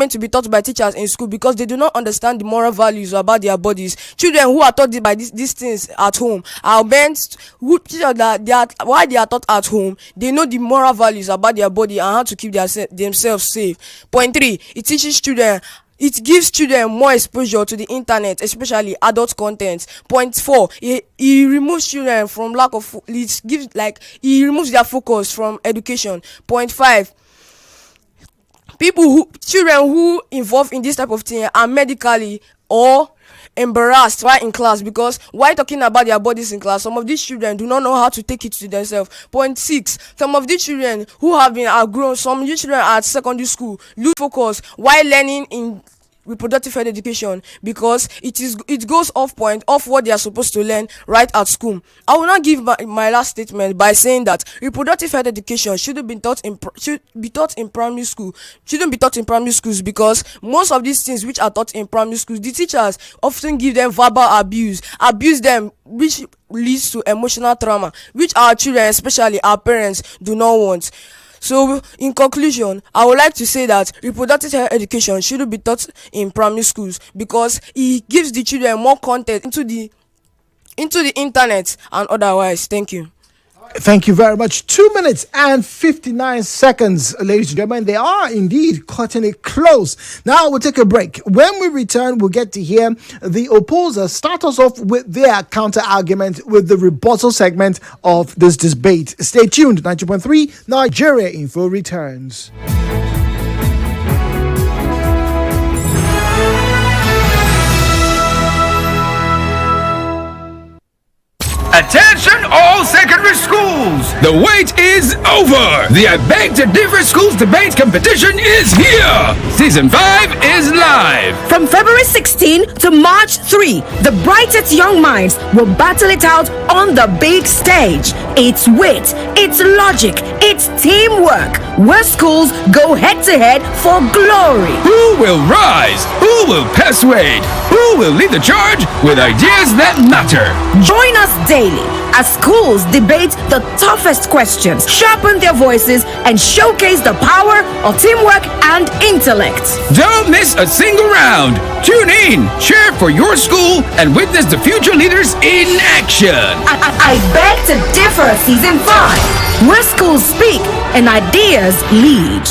meant to be taught by teachers in school because they do not understand the moral values about their bodies. Children who are taught by these things at home are meant teachers that why they are taught at home, they know the moral values about their body and how to keep themselves safe. Point 3, it gives children more exposure to the internet, especially adult content. Point 4, it removes children from he removes their focus from education. Point 5, children who involve in this type of thing are medically or embarrassed while in class, because while talking about their bodies in class, some of these children do not know how to take it to themselves. Point 6, some of these children who have been outgrown, some of these children at secondary school lose focus while learning in reproductive health education because it goes off what they are supposed to learn right at school. I will not give my last statement by saying that reproductive health education shouldn't be taught in primary school. Shouldn't be taught in primary schools because most of these things which are taught in primary schools, the teachers often give them verbal abuse them, which leads to emotional trauma, which our children, especially our parents, do not want. So, in conclusion, I would like to say that reproductive health education shouldn't be taught in primary schools because it gives the children more content into the internet and otherwise. Thank you. Thank you very much. 2 minutes and 59 seconds, ladies and gentlemen. They are indeed cutting it close. Now we'll take a break. When we return, we'll get to hear the opposers start us off with their counter argument with the rebuttal segment of this debate. Stay tuned. 90.3 Nigeria Info returns. Attention all secondary schools! The wait is over! The I Beg to Differ Schools Debate Competition is here! Season 5 is live! From February 16 to March 3, the brightest young minds will battle it out on the big stage. It's wit, it's logic, it's teamwork, where schools go head-to-head for glory. Who will rise? Who will persuade? Who will lead the charge with ideas that matter? Join us daily as schools debate the toughest questions, sharpen their voices, and showcase the power of teamwork and intellect. Don't miss a single round. Tune in, cheer for your school, and witness the future leaders in action. I Beg to Differ Season 5, where schools speak and ideas lead.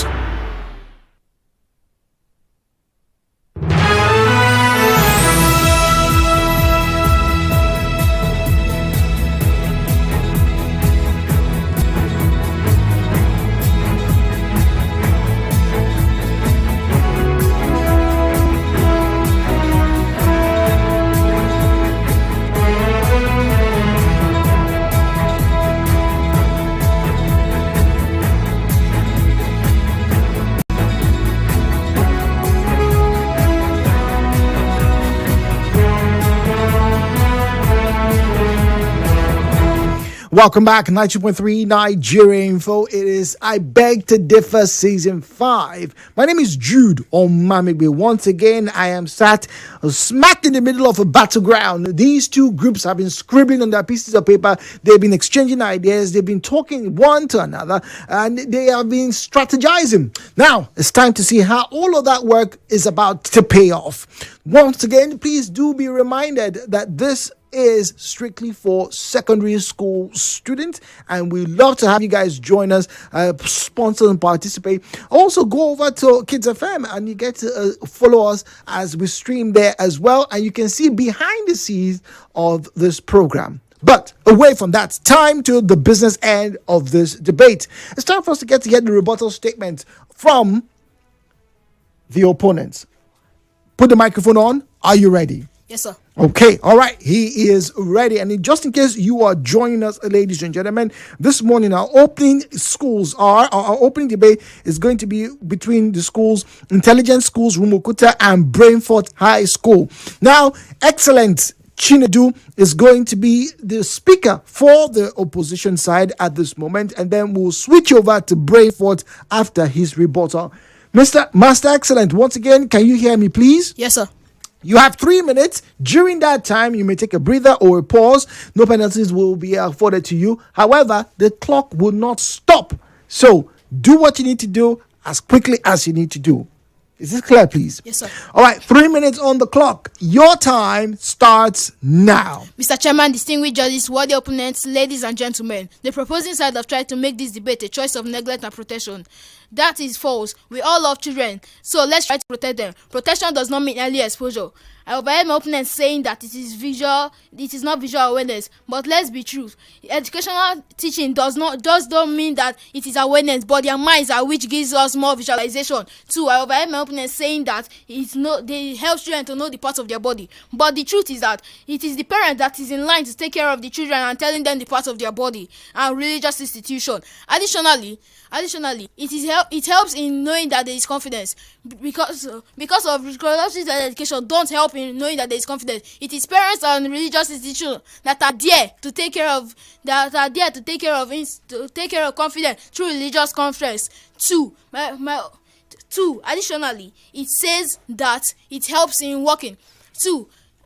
Welcome back, 92.3 Nigeria Info. It is I Beg to Differ Season 5. My name is Jude Omamigbe. Once again, I am sat smack in the middle of a battleground. These two groups have been scribbling on their pieces of paper. They've been exchanging ideas. They've been talking one to another, and they have been strategizing. Now, it's time to see how all of that work is about to pay off. Once again, please do be reminded that this is strictly for secondary school students, and we love to have you guys join us, sponsor and participate. Also, go over to Kids FM and you get to follow us as we stream there as well, and you can see behind the scenes of this program. But away from that, time to the business end of this debate. It's time for us to get to hear the rebuttal statement from the opponents. Put the microphone on. Are you ready? Yes, sir. Okay, all right, he is ready. And just in case you are joining us, ladies and gentlemen, this morning our opening debate is going to be between the schools, Intelligent Schools, Rumuokuta, and Brainforte High School. Now, excellent Chinedu is going to be the speaker for the opposition side at this moment, and then we'll switch over to Brainforte after his rebuttal. Mr. Master Excellent, once again, can you hear me, please? Yes, sir. You have 3 minutes. During that time, you may take a breather or a pause. No penalties will be afforded to you. However, the clock will not stop. So do what you need to do as quickly as you need to do. Is this clear, please? Yes, sir. All right, 3 minutes on the clock. Your time starts now. Mr. Chairman, distinguished judges, worthy opponents, ladies and gentlemen, the proposing side have tried to make this debate a choice of neglect and protection. That is false. We all love children, so let's try to protect them. Protection does not mean early exposure. I overheard my opponents saying that it is not visual awareness, but let's be true. Educational teaching don't mean that it is awareness, but their minds are which gives us more visualization. Two, I overheard my opponents saying that they help children to know the parts of their body, but the truth is that it is the parent that is in line to take care of the children and telling them the parts of their body and religious institution. Additionally, it helps in knowing that there is confidence because of reproductive education don't help in knowing that there is confidence. It is parents and religious institutions that are there to take care of confidence through religious conference. Two, additionally, it says that it helps in working.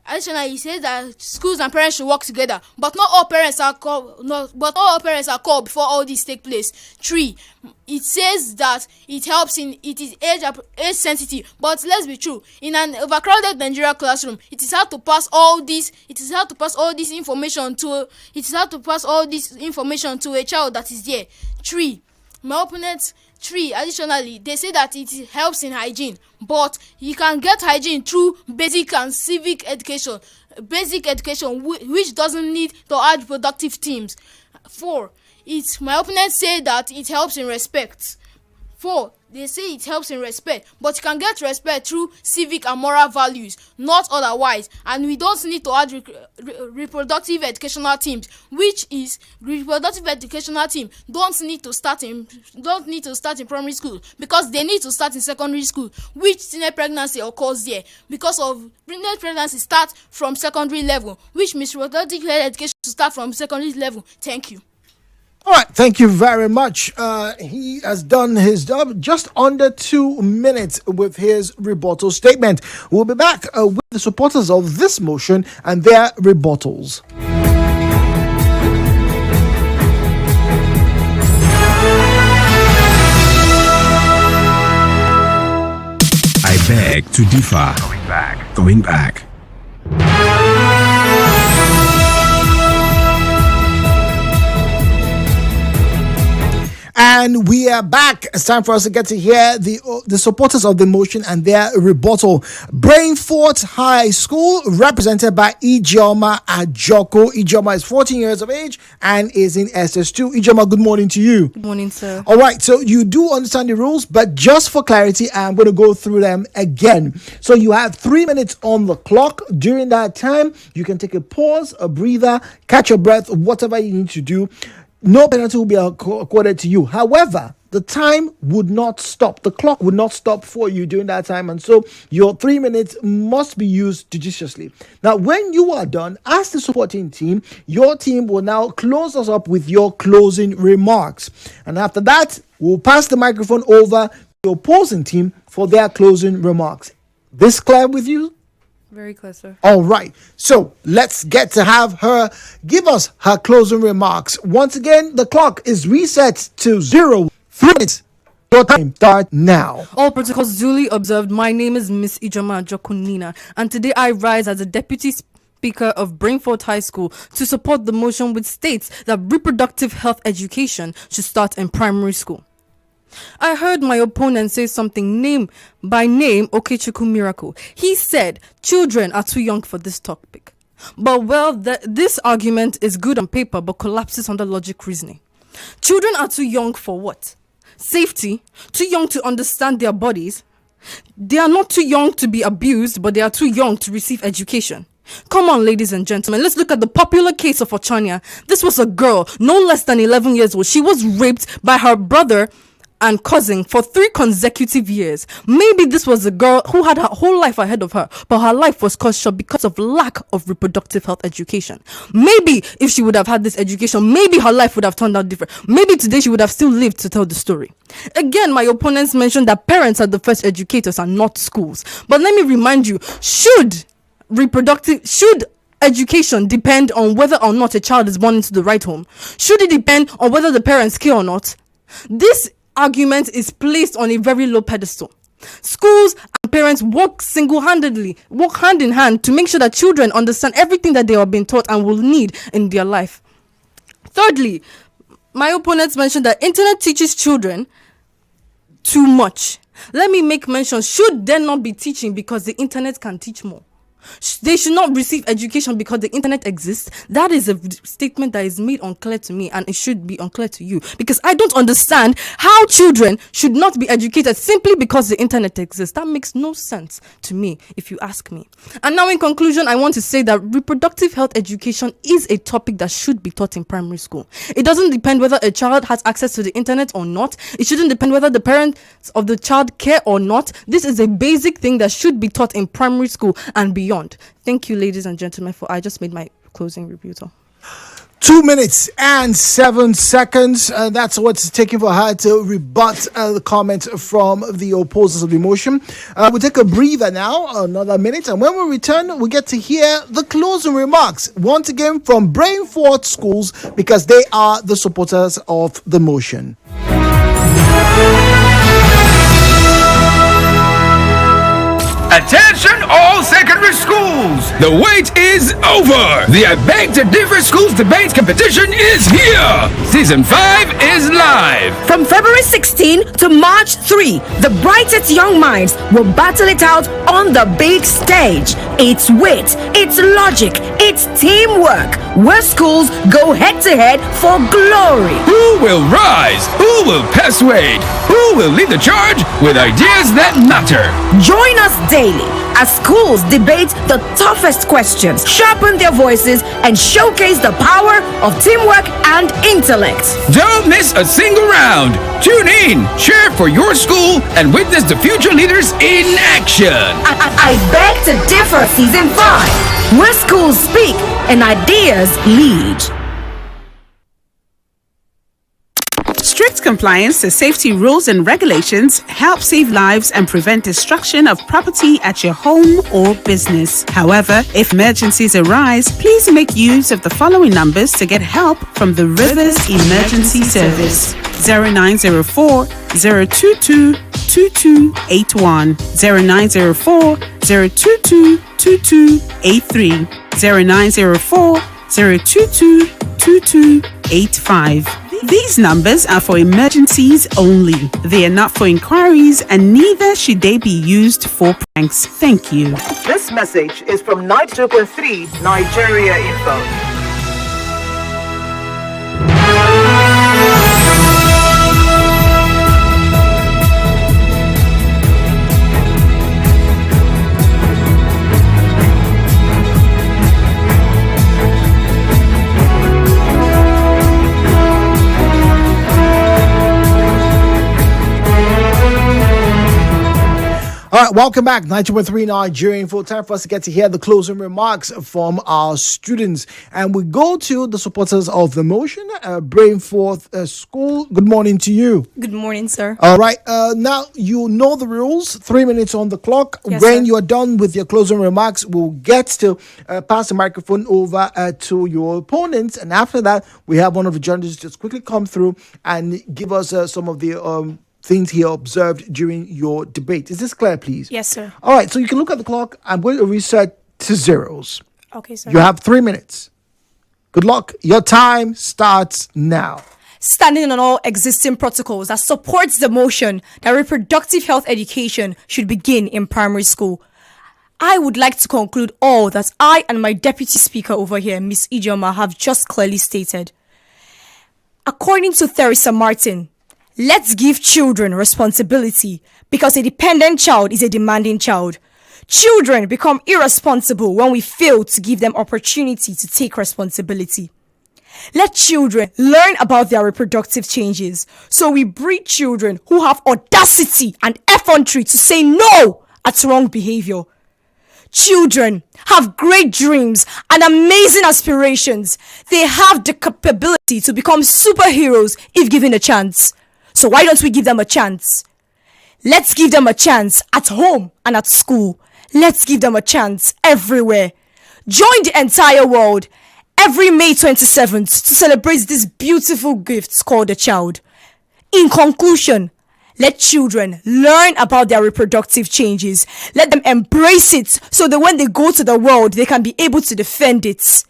Additionally, he says that schools and parents should work together, but not all parents are called before all this take place. 3, it says that it helps in it is age sensitive, but let's be true. In an overcrowded Nigeria classroom, it is hard to pass all this information to a child that is there. 3, my opponents. 3, additionally, they say that it helps in hygiene, but you can get hygiene through basic and civic education. Which doesn't need to add reproductive teams. 4, my opponents say that it helps in respect. 4, they say it helps in respect, but you can get respect through civic and moral values, not otherwise. And we don't need to add reproductive educational teams, which is reproductive educational team don't need to start in primary school, because they need to start in secondary school, which teenage pregnancy occurs there because of teenage pregnancy starts from secondary level, which means reproductive education to start from secondary level. Thank you. All right, thank you very much. He has done his job just under 2 minutes with his rebuttal statement. We'll be back with the supporters of this motion and their rebuttals. I beg to differ. Going back. And we are back. It's time for us to get to hear the supporters of the motion and their rebuttal. Brainforte High School, represented by Ijeoma Ajoku. Ijeoma is 14 years of age and is in SS2. Ijeoma, good morning to you. Good morning, sir. All right, so you do understand the rules, but just for clarity, I'm going to go through them again. So you have 3 minutes on the clock. During that time, you can take a pause, a breather, catch your breath, whatever you need to do. No penalty will be accorded to you. However, the time would not stop. The clock would not stop for you during that time. And so your 3 minutes must be used judiciously. Now, when you are done, as the supporting team, your team will now close us up with your closing remarks. And after that, we'll pass the microphone over to the opposing team for their closing remarks. This clear with you? Very clear, sir. All right. So let's get to have her give us her closing remarks. Once again, the clock is reset to 0 3 minutes. Your time start now. All protocols duly observed. My name is Miss Ijeoma Ajoku, and today I rise as a deputy speaker of Brainforte High School to support the motion which states that reproductive health education should start in primary school. I heard my opponent say something name by name Okechukwu miracle. He said children are too young for this topic. But this argument is good on paper but collapses under logic reasoning. Children are too young for what? Safety? Too young to understand their bodies? They are not too young to be abused, but they are too young to receive education. Come on, ladies and gentlemen, let's look at the popular case of Ochania. This was a girl no less than 11 years old. She was raped by her brother and cousin for 3 consecutive years. Maybe this was a girl who had her whole life ahead of her, but her life was cut short because of lack of reproductive health education. Maybe if she would have had this education, maybe her life would have turned out different. Maybe today she would have still lived to tell the story. Again, my opponents mentioned that parents are the first educators and not schools. But let me remind you, should education depend on whether or not a child is born into the right home? Should it depend on whether the parents care or not? This argument is placed on a very low pedestal. Schools and parents work hand in hand to make sure that children understand everything that they are being taught and will need in their life. Thirdly, my opponents mentioned that internet teaches children too much. Let me make mention, should there not be teaching because the internet can teach more? They should not receive education because the internet exists. That is a statement that is made unclear to me, and it should be unclear to you, because I don't understand how children should not be educated simply because the internet exists. That makes no sense to me, if you ask me. And now in conclusion, I want to say that reproductive health education is a topic that should be taught in primary school. It doesn't depend whether a child has access to the internet or not. It shouldn't depend whether the parents of the child care or not. This is a basic thing that should be taught in primary school and beyond. Thank you, ladies and gentlemen, I just made my closing rebuttal. 2 minutes and 7 seconds. That's what's taking for her to rebut the comment from the opposers of the motion. We'll take a breather now, another minute, and when we return, we get to hear the closing remarks once again from Brainforte schools, because they are the supporters of the motion. Attention all secondary schools! The wait is over! The I Beg to Differ Schools Debate Competition is here! Season 5 is live! From February 16 to March 3, the brightest young minds will battle it out on the big stage. It's wit, it's logic, it's teamwork, where schools go head to head for glory. Who will rise? Who will persuade? Who will lead the charge with ideas that matter? Join us daily as schools debate the toughest questions, sharpen their voices, and showcase the power of teamwork and intellect. Don't miss a single round. Tune in, cheer for your school, and witness the future leaders in action. I Beg to Differ Season 5, where schools speak and ideas lead. Strict compliance to safety rules and regulations help save lives and prevent destruction of property at your home or business. However, if emergencies arise, please make use of the following numbers to get help from the Rivers Emergency Service: 0904 022 2281, 0904 022 2283, 0904 022 2285. These numbers are for emergencies only. They are not for inquiries, and neither should they be used for pranks. Thank you. This message is from 92.3 Nigeria Info. All right, welcome back. 92.3 Nigerian Full Time for us to get to hear the closing remarks from our students. And we go to the supporters of the motion, Brainforte School. Good morning to you. Good morning, sir. All right, now you know the rules. 3 minutes on the clock. Yes, when sir. you are done with your closing remarks, we'll get to pass the microphone over to your opponents. And after that, we have one of the journalists just quickly come through and give us some of the things he observed during your debate. Is this clear, please? Yes, sir. All right, so you can look at the clock. I'm going to reset to zeros. Okay, sir. You have 3 minutes. Good luck. Your time starts now. Standing on all existing protocols that supports the motion that reproductive health education should begin in primary school, I would like to conclude all that I and my deputy speaker over here, Miss Ijeoma, have just clearly stated. According to Theresa Martin, let's give children responsibility, because a dependent child is a demanding child. Children become irresponsible when we fail to give them opportunity to take responsibility. Let children learn about their reproductive changes, so we breed children who have audacity and effrontery to say no at wrong behavior. Children have great dreams and amazing aspirations. They have the capability to become superheroes if given a chance. So why don't we give them a chance? Let's give them a chance at home and at school. Let's give them a chance everywhere. Join the entire world every May 27th to celebrate this beautiful gift called a child. In conclusion, Let children learn about their reproductive changes. Let them embrace it so that when they go to the world, they can be able to defend it.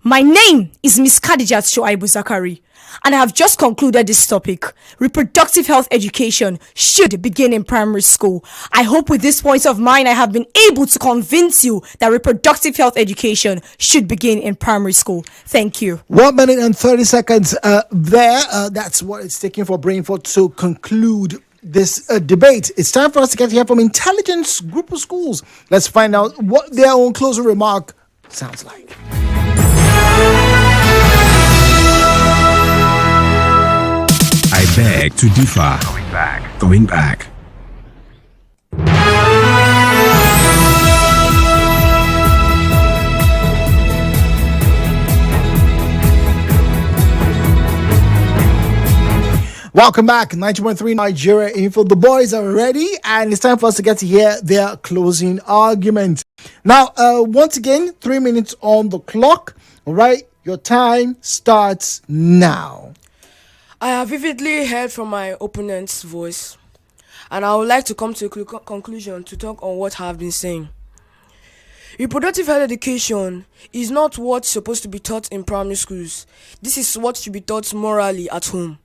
My name is Miss Khadijat Zakari, and I have just concluded this topic. Reproductive health education should begin in primary school. I hope with this point of mine, I have been able to convince you that reproductive health education should begin in primary school. Thank you. 1 minute and 30 seconds there. That's what it's taking for Brainforte to conclude this debate. It's time for us to get to hear from Intelligence Group of Schools. Let's find out what their own closing remark sounds like. I beg to differ. Going back. Welcome back, 90.3 Nigeria Info. The boys are ready, and it's time for us to get to hear their closing argument. Now, once again, 3 minutes on the clock. All right, your time starts now. I have vividly heard from my opponent's voice, and I would like to come to a conclusion to talk on what I have been saying. Reproductive health education is not what's supposed to be taught in primary schools. This is what should be taught morally at home.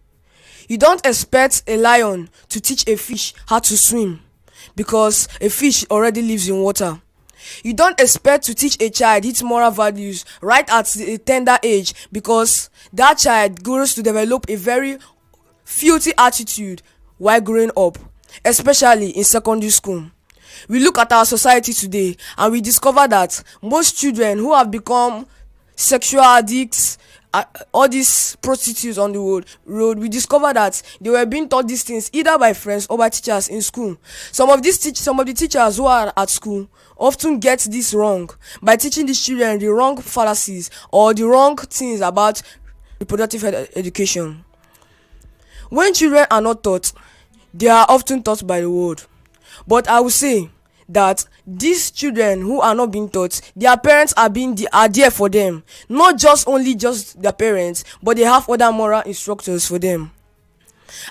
You don't expect a lion to teach a fish how to swim because a fish already lives in water. You don't expect to teach a child its moral values right at a tender age because that child grows to develop a very filthy attitude while growing up, especially in secondary school. We look at our society today and we discover that most children who have become sexual addicts, all these prostitutes on the road, we discover that they were being taught these things either by friends or by teachers in school. Some of the teachers who are at school often get this wrong by teaching these children the wrong fallacies or the wrong things about reproductive education. When children are not taught, they are often taught by the world. But I will say that these children who are not being taught, their parents are there for them. Not just their parents, but they have other moral instructors for them.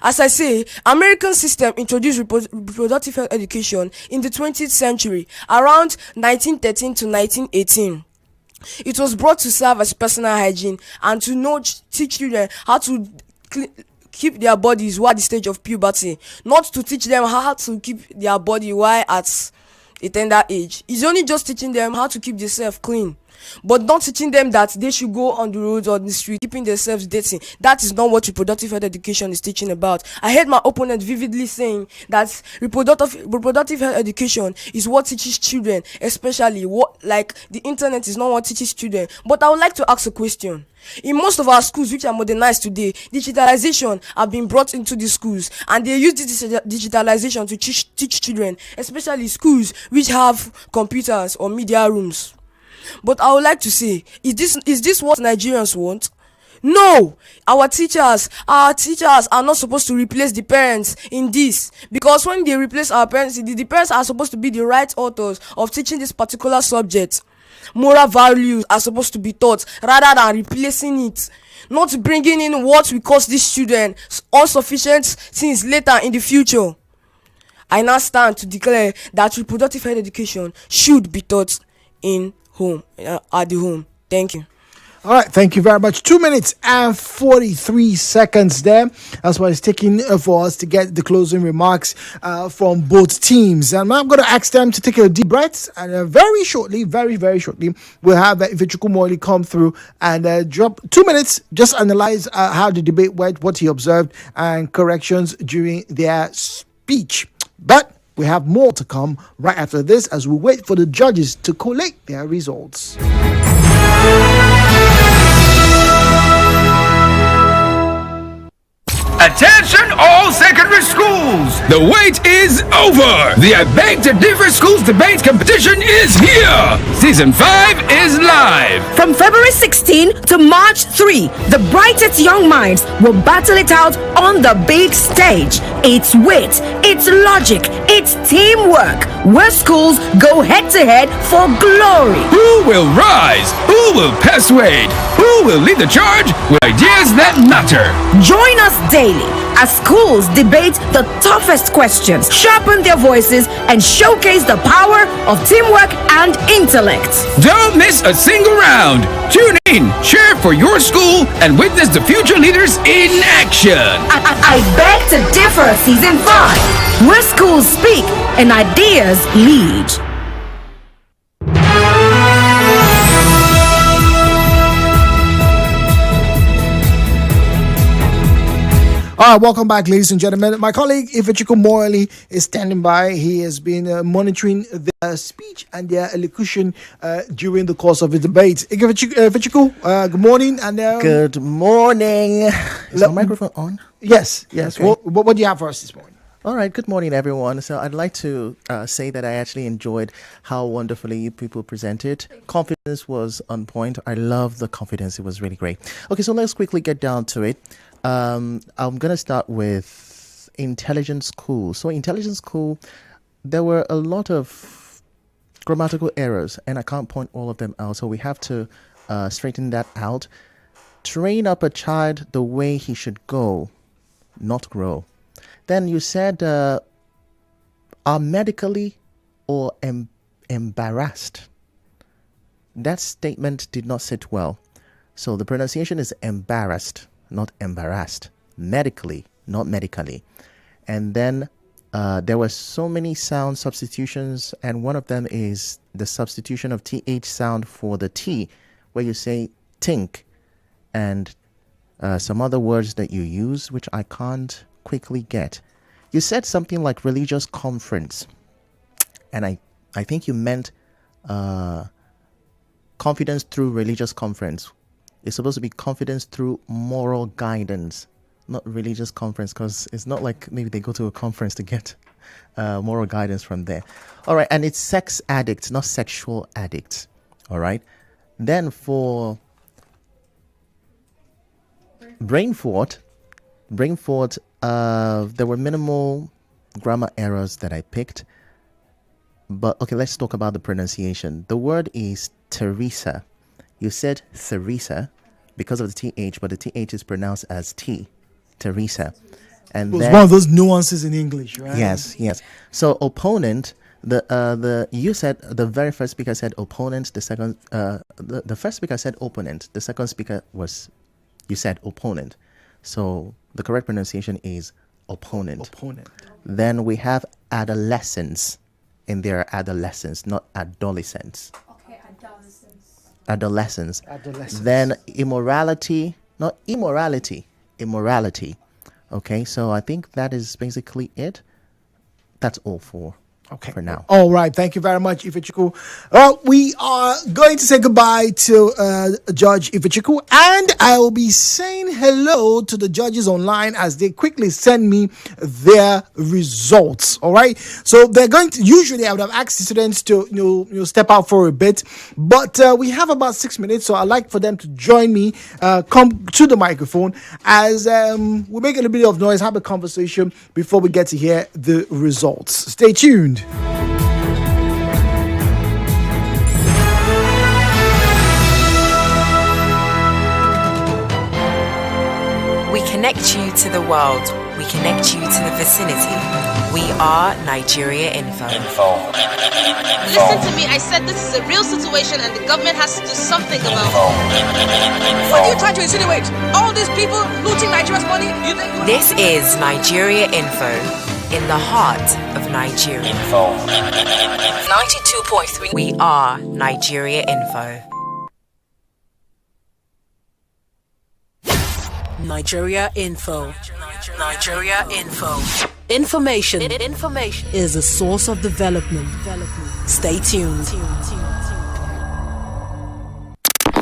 As I say, American system introduced reproductive health education in the 20th century, around 1913 to 1918. It was brought to serve as personal hygiene and to teach children how to keep their bodies while at the stage of puberty, not to teach them how to keep their body while at a tender age. It's only just teaching them how to keep themselves clean, but not teaching them that they should go on the roads or the street keeping themselves dirty. That is not what reproductive health education is teaching about. I heard my opponent vividly saying that reproductive health education is what teaches children, especially the internet is not what teaches children. But I would like to ask a question. In most of our schools which are modernized today, digitalization have been brought into the schools, and they use this digitalization to teach children, especially schools which have computers or media rooms. But I would like to say, is this what Nigerians want? No, our teachers are not supposed to replace the parents in this, because when they replace our parents, the parents are supposed to be the right authors of teaching this particular subject. Moral values are supposed to be taught rather than replacing it, not bringing in what will cause these children insufficient things later in the future. I now stand to declare that reproductive health education should be taught in home, at the home. Thank you. All right, thank you very much. 2 minutes and 43 seconds there. That's what it's taking for us to get the closing remarks from both teams. And I'm going to ask them to take a deep breath. And very shortly, very shortly, we'll have Okechukwu come through and drop 2 minutes, just analyze how the debate went, what he observed, and corrections during their speech. But we have more to come right after this as we wait for the judges to collate their results. Attention all secondary schools! The wait is over! The I Beg to Differ Schools Debate Competition is here! Season 5 is live! From February 16 to March 3, the brightest young minds will battle it out on the big stage. it's wit, it's logic, it's teamwork. Where schools go head to head for glory. Who will rise? Who will persuade? Who will lead the charge with ideas that matter? Join us daily as schools debate the toughest questions, sharpen their voices, and showcase the power of teamwork and intellect. Don't miss a single round. Tune in, cheer for your school, and witness the future leaders in action. I beg to differ, season 5, where schools speak and ideas lead. All right, welcome back, ladies and gentlemen. My colleague Okechukwu Morley is standing by. He has been monitoring their speech and their elocution during the course of the debate. Okechukwu, good morning. And good morning. Is the microphone on? Yes. Okay. What do you have for us this morning? All right, good morning, everyone. So I'd like to say that I actually enjoyed how wonderfully you people presented. Confidence was on point. I love the confidence. It was really great. Okay, so let's quickly get down to it. I'm going to start with intelligence school. So intelligence school, there were a lot of grammatical errors, and I can't point all of them out. So we have to straighten that out. Train up a child the way he should go, not grow. Then you said, are medically or embarrassed. That statement did not sit well. So the pronunciation is embarrassed, not embarrassed. Medically, not medically. And then there were so many sound substitutions, and one of them is the substitution of TH sound for the T, where you say think, and some other words that you use, which I can't quickly get. You said something like religious conference, and I think you meant confidence through religious conference. It's supposed to be confidence through moral guidance, not religious conference, because it's not like maybe they go to a conference to get moral guidance from there. All right, and it's sex addicts, not sexual addicts. All right. Then for Brainforte, there were minimal grammar errors that I picked. But okay, let's talk about the pronunciation. The word is Teresa. You said Theresa because of the TH, but the TH is pronounced as T, Teresa. And it was one of those nuances in English, right? Yes. So opponent, you said the very first speaker said opponent. The second, the first speaker said opponent. The second speaker you said opponent. So the correct pronunciation is opponent. Then we have adolescents in their adolescence, not adolescents. Okay, Adolescents. Then immorality, not immorality, immorality. Okay, so I think that is basically it. That's all for now. All right. Thank you very much, Okechukwu. We are going to say goodbye to Judge Okechukwu, and I will be saying hello to the judges online as they quickly send me their results. All right. So they're going to, usually I would have asked the students to step out for a bit, but we have about 6 minutes, so I'd like for them to join me, come to the microphone as we make a little bit of noise, have a conversation before we get to hear the results. Stay tuned. We connect you to the world. We connect you to the vicinity. We are Nigeria Info. Listen to me. I said this is a real situation and the government has to do something about it. What are you trying to insinuate? All these people looting Nigeria's money? This is Nigeria Info. In the heart of Nigeria. 92.3. We are Nigeria Info. Nigeria Info. Nigeria Info. Information is a source of development. Stay tuned.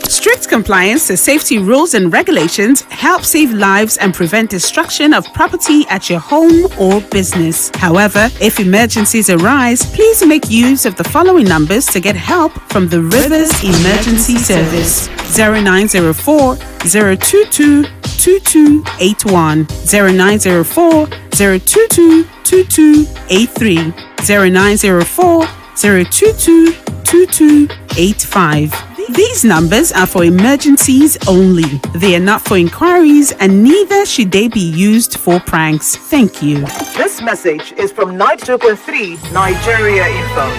Strict compliance to safety rules and regulations help save lives and prevent destruction of property at your home or business. However, if emergencies arise, please make use of the following numbers to get help from the Rivers Emergency Service: 0904 022 2281, 0904 022 2283, 0904 022 2285. These numbers are for emergencies only. They are not for inquiries, and neither should they be used for pranks. Thank you. This message is from 92.3 Nigeria Info.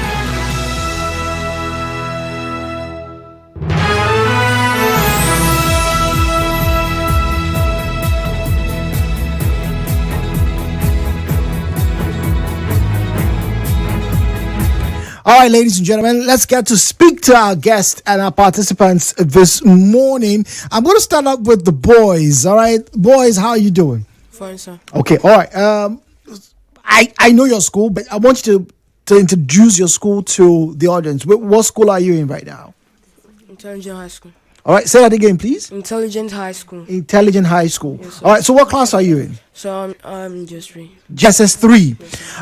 All right, ladies and gentlemen, let's get to speak to our guests and our participants this morning. I'm going to start up with the boys. All right, boys, how are you doing? Fine, sir. Okay, all right. I know your school, but I want you to introduce your school to the audience. What school are you in right now? Intelligent High School. All right, say that again, please. Intelligent High School. Intelligent High School. Yes, sir. All right, so what class are you in? So I'm just three. Just as 3.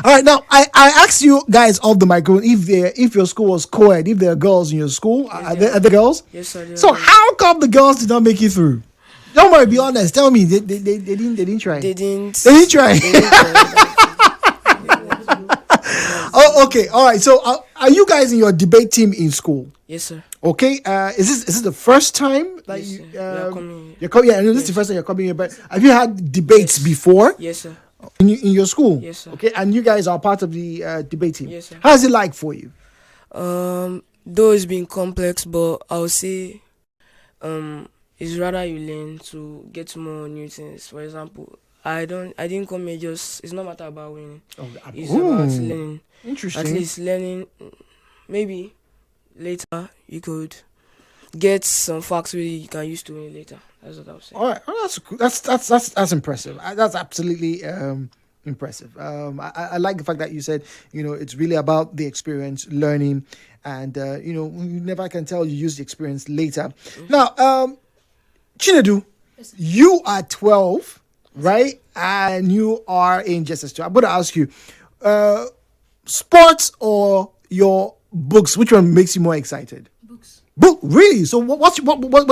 All right, now I asked you guys off the microphone if your school was co-ed, if there are girls in your school. Are there girls? Yes, sir. So how come the girls did not make it through? Don't worry, be honest. Tell me, they didn't try. They didn't try. Oh, okay. All right. So are you guys in your debate team in school? Yes, sir. Okay. Is this the first time that Yes, you sir. Coming. you're coming? Yeah, I know this is the first time you're coming here. But have you had debates before? Yes, sir. In your school? Yes, sir. Okay, and you guys are part of the debate team. Yes, sir. How's it like for you? Though it's been complex, but I would say it's rather you learn to get more new things. For example, I didn't come here just, it's not matter about winning. It's about learning. Interesting. At least learning, maybe later you could get some facts you can use to win later. That's what I would say. All right, that's impressive. That's absolutely impressive. I like the fact that you said, it's really about the experience, learning, and you never can tell you use the experience later. Mm-hmm. Now, Chinedu, you are 12, right? And you are in JSS2. I'm going to ask you, sports or your books, which one makes you more excited? Book, really? So what do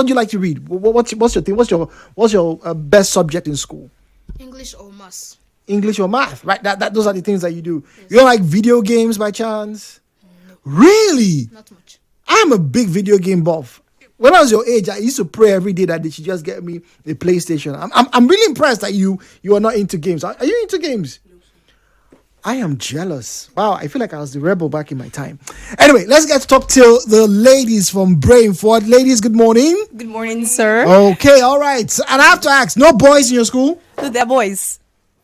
you like to read? What's your thing? What's your best subject in school? English or maths? English or math, right? Those are the things that you do. Yes. You don't like video games by chance? No. Really? Not much. I'm a big video game buff. When I was your age, I used to pray every day that they should just get me a PlayStation. I'm really impressed that you are not into games. Are you into games? I am jealous. Wow, I feel like I was the rebel back in my time. Anyway, let's get to talk to the ladies from Brainforte. Ladies, good morning. Good morning, sir. Okay, all right. So, and I have to ask, no boys in your school? No, they're boys.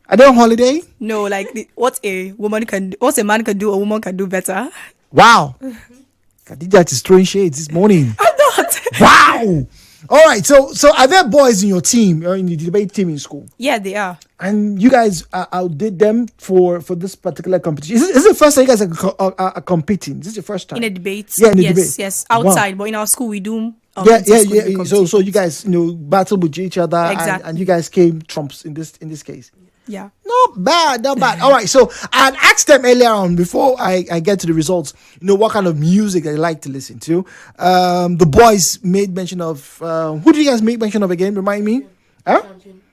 Are they on holiday? No, like what a man can do, a woman can do better. Wow. Khadijat is throwing shades this morning. I'm not. Wow. All right. So are there boys in your team or in the debate team in school? Yeah, they are. And you guys outdid them for this particular competition. Is this the first time you guys are competing? This is the first time in a debate. Yeah, in a debate. Yes. Outside, but in our school we do. Yeah. So you guys battle with each other, exactly. and you guys came trumps in this case. Yeah. Not bad. All right. So I had asked them earlier on before I get to the results, what kind of music they like to listen to. The boys made mention of, who did you guys make mention of again? Remind me. Huh?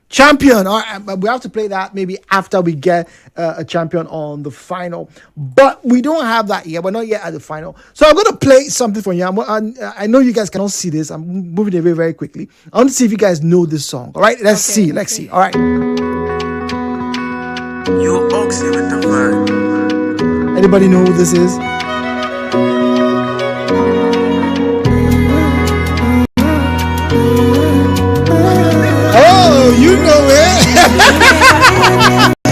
Champion. All right. But we have to play that maybe after we get a champion on the final. But we don't have that yet. We're not yet at the final. So I'm going to play something for you. I know you guys cannot see this. I'm moving away very quickly. I want to see if you guys know this song. All right. Let's see. All right. You Oxy with the vibe. Anybody know who this is? Oh, you know it.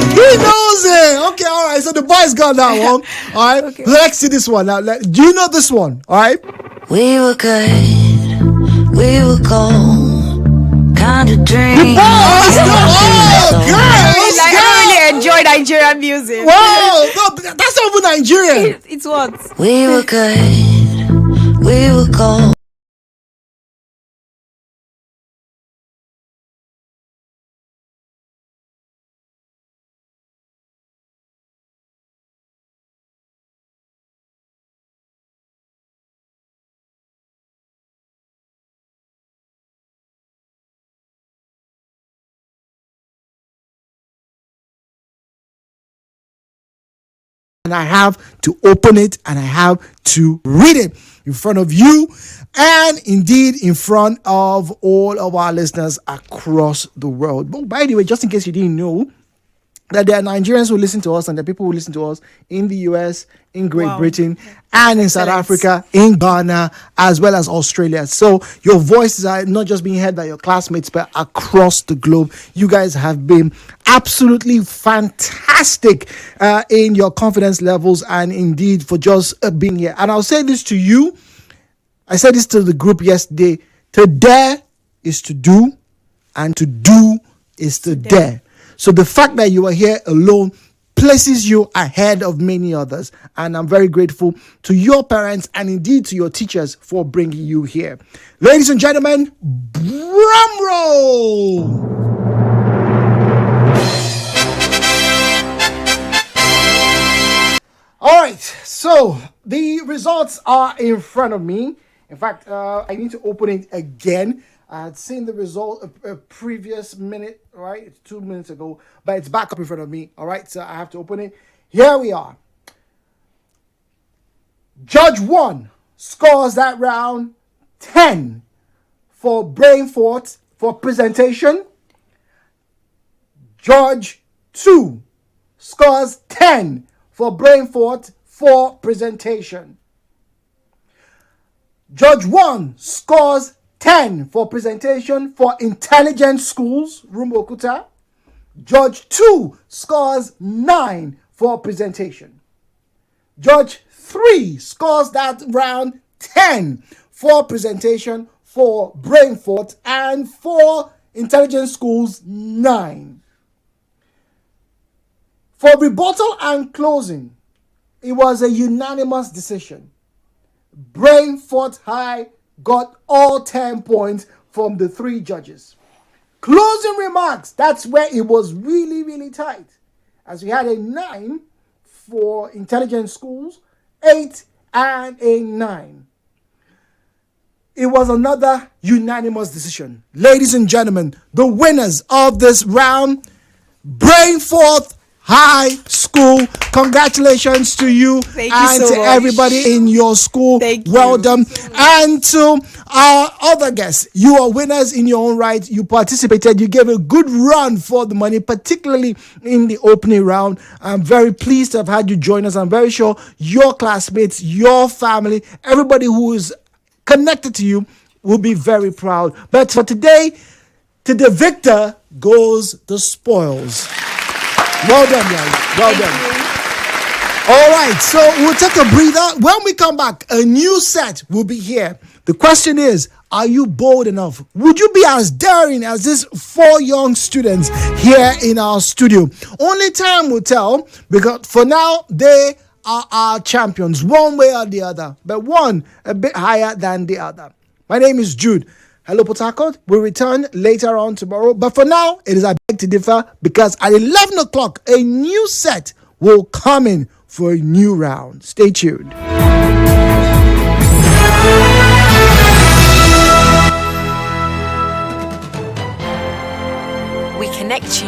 He knows it. Okay, all right. So the boys got that one. All right. Okay. Let's see this one. Now, do you know this one? All right. We were good. We were gold. Kind of dream. Oh, girls. I don't really enjoy Nigerian music. Wow, no, that's not even Nigerian. It's what? We were good. We were gold. and I have to open it and I have to read it in front of you and indeed in front of all of our listeners across the world. But by the way, just in case you didn't know, that there are Nigerians who listen to us and there are people who listen to us in the US, in Great Britain, and in South Africa, in Ghana, as well as Australia. So your voices are not just being heard by your classmates, but across the globe. You guys have been absolutely fantastic in your confidence levels and indeed for just being here. And I'll say this to you. I said this to the group yesterday. To dare is to do, and to do is to dare. So the fact that you are here alone places you ahead of many others. And I'm very grateful to your parents and indeed to your teachers for bringing you here. Ladies and gentlemen, drum roll! All right, so the results are in front of me. In fact, I need to open it again. I had seen the result a previous minute, right? It's 2 minutes ago, but it's back up in front of me. All right, so I have to open it. Here we are. Judge 1 scores that round 10 for Brainforte for presentation. Judge 2 scores 10 for Brainforte for presentation. Judge 1 scores 10 for presentation for intelligent schools, Rumuokuta. Judge 2 scores 9 for presentation. Judge 3 scores that round 10 for presentation for Brainforte, and for intelligent schools 9. For rebuttal and closing, it was a unanimous decision. Brainforte High got all 10 points from the 3 judges. Closing remarks, that's where it was really, really tight. As we had a 9 for intelligent schools, 8 and a 9. It was another unanimous decision. Ladies and gentlemen, the winners of this round, Brainforte High School. Congratulations to you. Thank you and so to much. everybody in your school. Well done. And to our other guests, you are winners in your own right. You participated. You gave a good run for the money, particularly in the opening round. I'm very pleased to have had you join us. I'm very sure your classmates, your family, everybody who is connected to you will be very proud. But for today, to the victor goes the spoils. Well done, guys. Well done. All right, so we'll take a breather. When we come back, a new set will be here. The question is, are you bold enough? Would you be as daring as these 4 young students here in our studio? Only time will tell, because for now, they are our champions, one way or the other, but one a bit higher than the other. My name is Jude. Hello, Port Harcourt. We'll return later on tomorrow. But for now, it is I beg to differ, because at 11 o'clock, a new set will come in for a new round. Stay tuned. We connect you